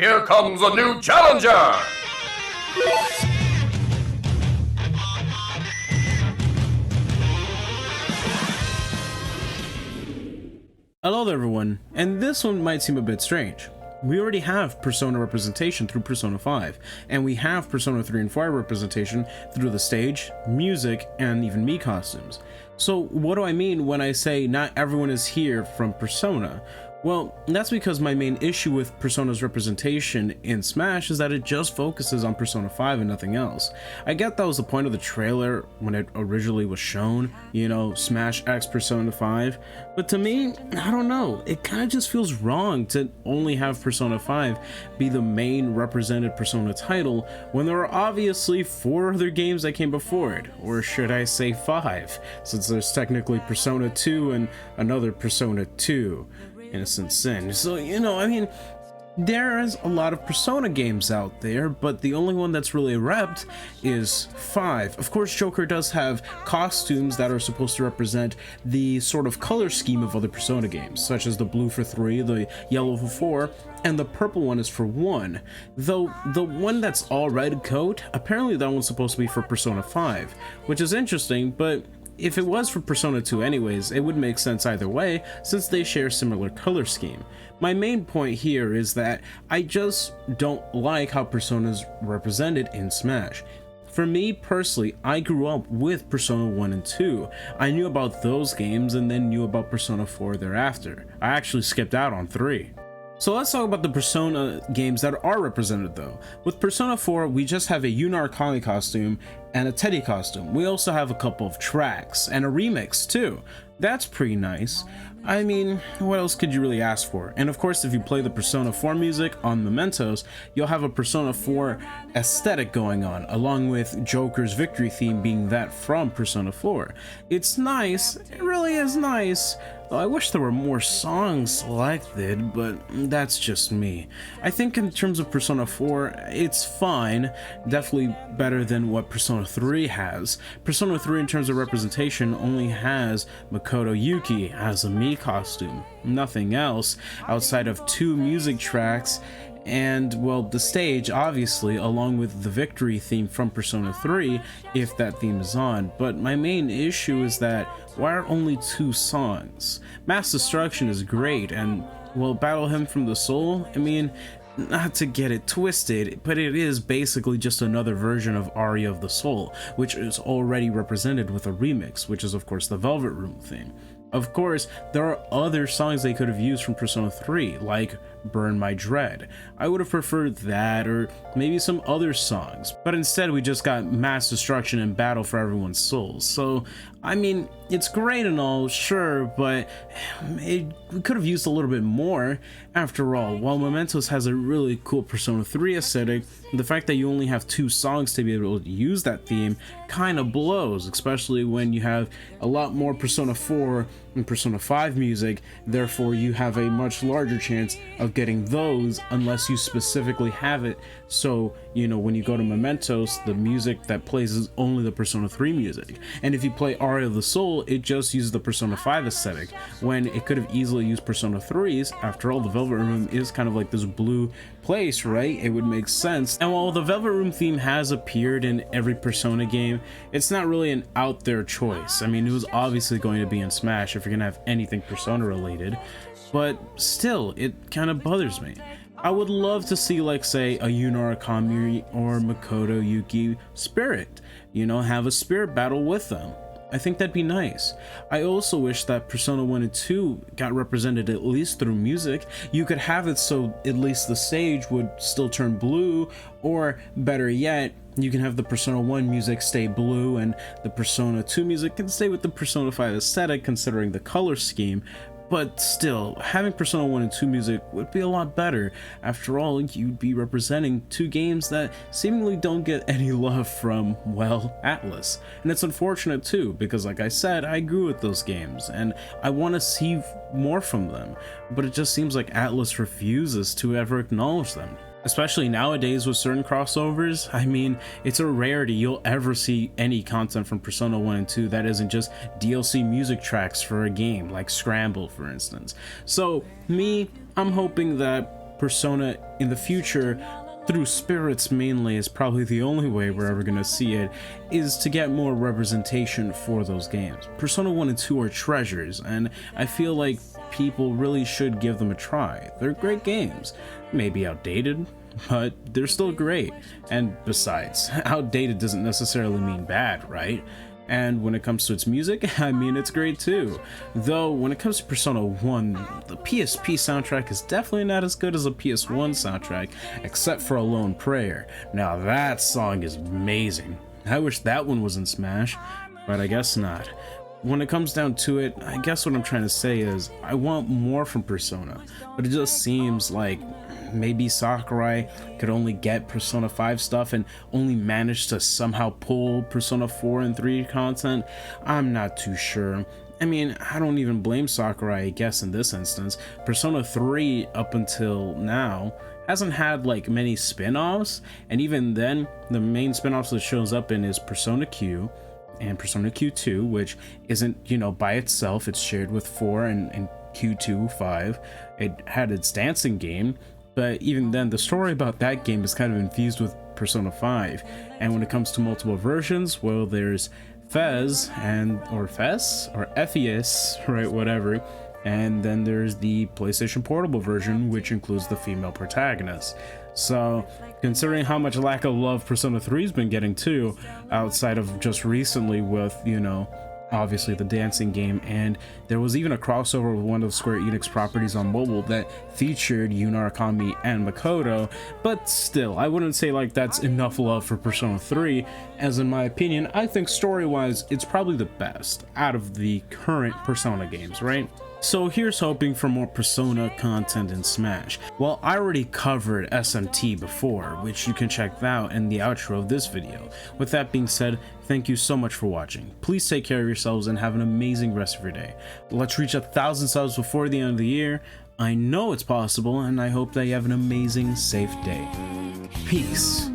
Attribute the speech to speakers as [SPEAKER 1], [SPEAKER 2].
[SPEAKER 1] Here comes a new challenger!
[SPEAKER 2] Hello there everyone, and this one might seem a bit strange. We already have Persona representation through Persona 5, and we have Persona 3 and 4 representation through the stage, music, and even Mii costumes. So what do I mean when I say not everyone is here from Persona? Well, that's because my main issue with Persona's representation in Smash is that it just focuses on Persona 5 and nothing else. I get that was the point of the trailer when it originally was shown, you know, Smash X Persona 5, but to me, I don't know, it kind of just feels wrong to only have Persona 5 be the main represented Persona title when there are obviously 4 other games that came before it, or should I say 5, since there's technically Persona 2 and another Persona 2. Innocent Sin. So, you know, I mean, there's a lot of Persona games out there, but the only one that's really repped is 5. Of course, Joker does have costumes that are supposed to represent the sort of color scheme of other Persona games, such as the blue for 3, the yellow for 4, and the purple one is for 1. Though the one that's all red coat, apparently that one's supposed to be for Persona 5, which is interesting, but if it was for Persona 2 anyways, it would make sense either way, since they share a similar color scheme. My main point here is that I just don't like how Persona's represented in Smash. For me personally, I grew up with Persona 1 and 2. I knew about those games and then knew about Persona 4 thereafter. I actually skipped out on 3. So let's talk about the Persona games that are represented though. With Persona 4, we just have a Yunar Kami costume and a Teddy costume. We also have a couple of tracks and a remix too. That's pretty nice. I mean, what else could you really ask for? And of course, if you play the Persona 4 music on Mementos, you'll have a Persona 4 aesthetic going on, along with Joker's victory theme being that from Persona 4. It's nice, it really is nice. Though I wish there were more songs selected, but that's just me. I think in terms of Persona 4, it's fine, definitely better than what Persona 3 has. Persona 3 in terms of representation only has Makoto Yuki as a Mii costume, nothing else outside of 2 music tracks and, well, the stage, obviously, along with the victory theme from Persona 3, if that theme is on. But my main issue is that, why are only 2 songs? Mass Destruction is great, and, well, Battle Hymn from the Soul, I mean, not to get it twisted, but it is basically just another version of Aria of the Soul, which is already represented with a remix, which is, of course, the Velvet Room theme. Of course, there are other songs they could have used from Persona 3, like Burn My Dread. I would have preferred that, or maybe some other songs, but instead we just got Mass Destruction and Battle for Everyone's Souls. So, I mean, it's great and all, sure, but we could have used a little bit more. After all, while Mementos has a really cool Persona 3 aesthetic, the fact that you only have 2 songs to be able to use that theme kind of blows, especially when you have a lot more Persona 4 and Persona 5 music, therefore you have a much larger chance of getting those unless you specifically have it. So, you know, when you go to Mementos, the music that plays is only the Persona 3 music. And if you play Aria of the Soul, it just uses the Persona 5 aesthetic, when it could have easily used Persona 3's. After all, the Velvet Room is kind of like this blue place, right? It would make sense. And while the Velvet Room theme has appeared in every Persona game, it's not really an out there choice. I mean, it was obviously going to be in Smash if you're gonna have anything Persona related, but still, it kind of bothers me. I would love to see, like, say, a Yunar Kami or Makoto Yuki spirit, you know, have a spirit battle with them. I think that'd be nice. I also wish that Persona 1 and 2 got represented at least through music. You could have it so at least the stage would still turn blue, or better yet, you can have the Persona 1 music stay blue and the Persona 2 music can stay with the Persona 5 aesthetic considering the color scheme. But still, having Persona 1 and 2 music would be a lot better. After all, you'd be representing 2 games that seemingly don't get any love from, well, Atlus. And it's unfortunate too, because like I said, I grew with those games, and I want to see more from them. But it just seems like Atlus refuses to ever acknowledge them. Especially nowadays with certain crossovers, I mean, it's a rarity you'll ever see any content from Persona 1 and 2 that isn't just DLC music tracks for a game, like Scramble, for instance. So, I'm hoping that Persona in the future, through spirits mainly, is probably the only way we're ever gonna see it, is to get more representation for those games. Persona 1 and 2 are treasures, and I feel like people really should give them a try. They're great games. Maybe outdated, but they're still great. And besides, outdated doesn't necessarily mean bad, right? And when it comes to its music, I mean, it's great too. Though, when it comes to Persona 1, the PSP soundtrack is definitely not as good as a PS1 soundtrack, except for A Lone Prayer. Now that song is amazing. I wish that one was in Smash, but I guess not. When it comes down to it, I guess what I'm trying to say is, I want more from Persona, but it just seems like maybe Sakurai could only get Persona 5 stuff and only manage to somehow pull Persona 4 and 3 content. I'm not too sure. I mean, I don't even blame Sakurai, I guess, in this instance. Persona 3 up until now hasn't had like many spin-offs, and even then the main spin-offs that shows up in is Persona Q and Persona Q2, which isn't, you know, by itself. It's shared with 4 and Q2 5. It had its dancing game, but even then the story about that game is kind of infused with Persona 5. And when it comes to multiple versions, well, there's Fez or Epheus, right, whatever, and then there's the PlayStation Portable version, which includes the female protagonist. So considering how much lack of love Persona 3's been getting too, outside of just recently with, you know, obviously the dancing game, and there was even a crossover with one of Square Enix properties on mobile that featured Yu Narukami and Makoto, but still, I wouldn't say like that's enough love for Persona 3, as in my opinion, I think story-wise, it's probably the best out of the current Persona games, right? So here's hoping for more Persona content in Smash. Well, I already covered SMT before, which you can check out in the outro of this video. With that being said, thank you so much for watching. Please take care of yourselves and have an amazing rest of your day. Let's reach 1,000 subs before the end of the year. I know it's possible, and I hope that you have an amazing, safe day. Peace.